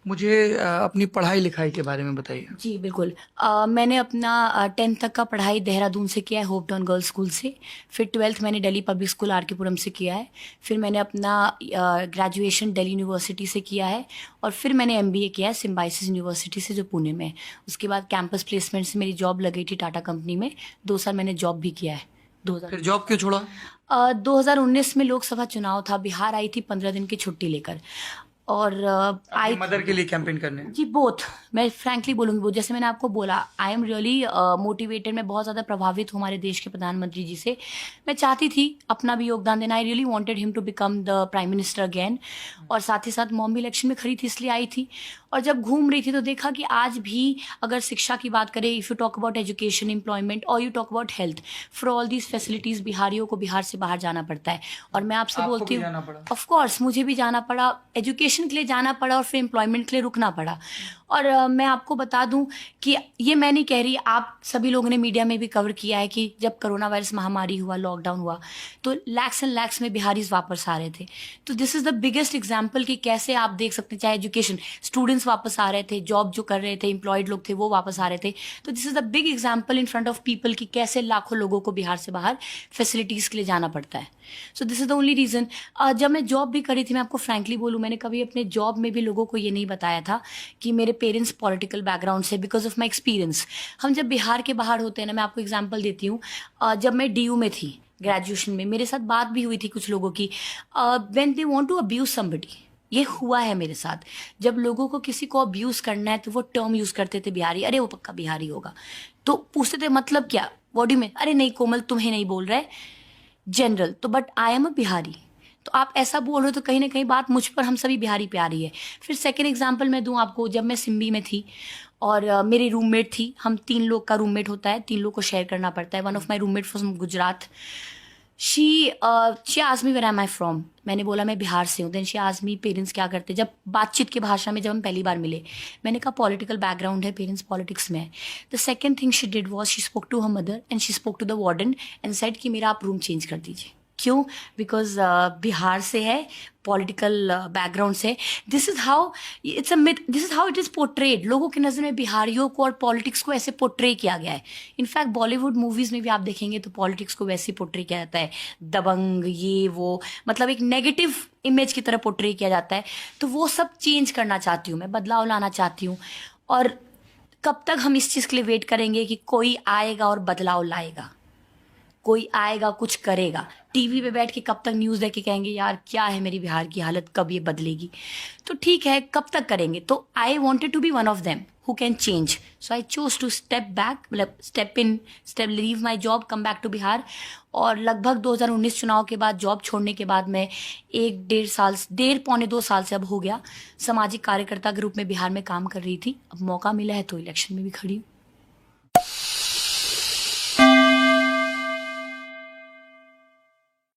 मुझे अपनी पढ़ाई लिखाई के बारे में बताइए। जी बिल्कुल। मैंने अपना 10th तक का पढ़ाई देहरादून से किया है, होप टाउन गर्ल्स स्कूल से। फिर 12th मैंने दिल्ली पब्लिक स्कूल आर के पुरम से किया है। फिर मैंने अपना ग्रेजुएशन दिल्ली यूनिवर्सिटी से किया है। और फिर मैंने MBA किया है सिम्बायोसिस यूनिवर्सिटी से, जो पुणे में है। उसके बाद कैंपस प्लेसमेंट से मेरी जॉब लगी थी टाटा कंपनी में। 2 साल मैंने जॉब भी किया है। फिर जॉब क्यों छोड़ा? 2019 में लोकसभा चुनाव था, बिहार आई थी 15 दिन की छुट्टी लेकर। और अपनी आई मदर के लिए कैंपेन करने? जी बोथ। मैं फ्रैंकली बोलूँगी बोथ। जैसे मैंने आपको बोला, आई एम रियली मोटिवेटेड। मैं बहुत ज़्यादा प्रभावित हूँ हमारे देश के प्रधानमंत्री जी से। मैं चाहती थी अपना भी योगदान देना। I really wanted him to become the prime minister again. और साथ ही साथ मॉम भी इलेक्शन में खड़ी थी, इसलिए आई थी। और जब घूम रही थी तो देखा कि आज भी अगर शिक्षा की बात करें, if you talk about education, employment, और you talk about health, for all these facilities बिहारियों को बिहार से बाहर जाना पड़ता है। और मैं आपसे आपको बोलती भी हूँ, जाना पड़ा? ऑफ कोर्स मुझे भी जाना पड़ा, एजुकेशन के लिए जाना पड़ा और फिर एम्प्लॉयमेंट के लिए रुकना पड़ा। और मैं आपको बता दूं कि ये मैं नहीं कह रही, आप सभी लोगों ने मीडिया में भी कवर किया है कि जब कोरोना वायरस महामारी हुआ, लॉकडाउन हुआ, तो लैक्स एंड लैक्स में बिहारीज वापस आ रहे थे। तो this is the biggest example कि कैसे आप देख सकते हैं, चाहे एजुकेशन, स्टूडेंट्स वापस आ रहे थे, जॉब जो कर रहे थे, एम्प्लॉयड लोग थे वो वापस आ रहे थे। तो this is the big example in front of people कि कैसे लाखों लोगों को बिहार से बाहर फैसिलिटीज़ के लिए जाना पड़ता है। So this is the only reason. जब मैं जॉब भी करी थी, मैं आपको फ्रैंकली बोलूँ, मैंने कभी अपने जॉब में भी लोगों को ये नहीं बताया था कि मेरे पेरेंट्स पॉलिटिकल बैकग्राउंड से, बिकॉज ऑफ माई एक्सपीरियंस। हम जब बिहार के बाहर होते हैं ना, मैं आपको एग्जांपल देती हूँ। जब मैं DU में थी ग्रेजुएशन में, मेरे साथ बात भी हुई थी कुछ लोगों की, when they want to abuse somebody. ये हुआ है मेरे साथ। जब लोगों को किसी को अब्यूज करना है तो वो टर्म यूज करते थे बिहारी, अरे वो पक्का बिहारी होगा। तो पूछते थे मतलब क्या, बॉडी में, अरे नहीं कोमल तुम्हें नहीं बोल रहे, जनरल। तो but I am a Bihari, तो आप ऐसा बोल रहे हो तो कहीं ना कहीं बात मुझ पर, हम सभी बिहारी पे आ रही है। फिर सेकेंड एग्जाम्पल मैं दूं आपको, जब मैं सिम्बी में थी और मेरी रूममेट थी, हम 3 लोग का रूममेट होता है, 3 लोग को शेयर करना पड़ता है। One of my roommate from Gujarat, she she ask me where am I from. मैंने बोला मैं बिहार से हूँ। Then she ask me parents क्या करते, जब बातचीत की भाषा में जब हम पहली बार मिले, मैंने कहा पॉलिटिकल बैकग्राउंड है, पेरेंट्स पॉलिटिक्स में है। The second thing she did was she spoke to her mother and she spoke to the warden and said कि मेरा आप रूम चेंज कर दीजिए। क्यों? बिकॉज बिहार से है, पॉलिटिकल बैकग्राउंड से। This is how it's a myth, this is how it is portrayed. लोगों की नज़र में बिहारियों को और पॉलिटिक्स को ऐसे पोर्ट्रे किया गया है। इनफैक्ट बॉलीवुड मूवीज में भी आप देखेंगे तो पॉलिटिक्स को वैसे पोर्ट्रे किया जाता है, दबंग, ये वो, मतलब एक नेगेटिव इमेज की तरह पोर्ट्रे किया जाता है। तो वो सब चेंज करना चाहती हूँ मैं, बदलाव लाना चाहती हूँ। और कब तक हम इस चीज़ के लिए वेट करेंगे कि कोई आएगा और बदलाव लाएगा, कोई आएगा कुछ करेगा? टीवी पे बैठ के कब तक न्यूज़ देख के कहेंगे यार क्या है मेरी बिहार की हालत, कब ये बदलेगी? तो ठीक है, कब तक करेंगे? तो I wanted to be one of them who can change. So I chose to step back, मतलब step leave my job, come back to Bihar. और लगभग 2019 चुनाव के बाद, जॉब छोड़ने के बाद, मैं 1-1.5 साल, 1.5-पौने 2 साल से अब हो गया, सामाजिक कार्यकर्ता के रूप में बिहार में काम कर रही थी। अब मौका मिला है तो इलेक्शन में भी खड़ी हूँ।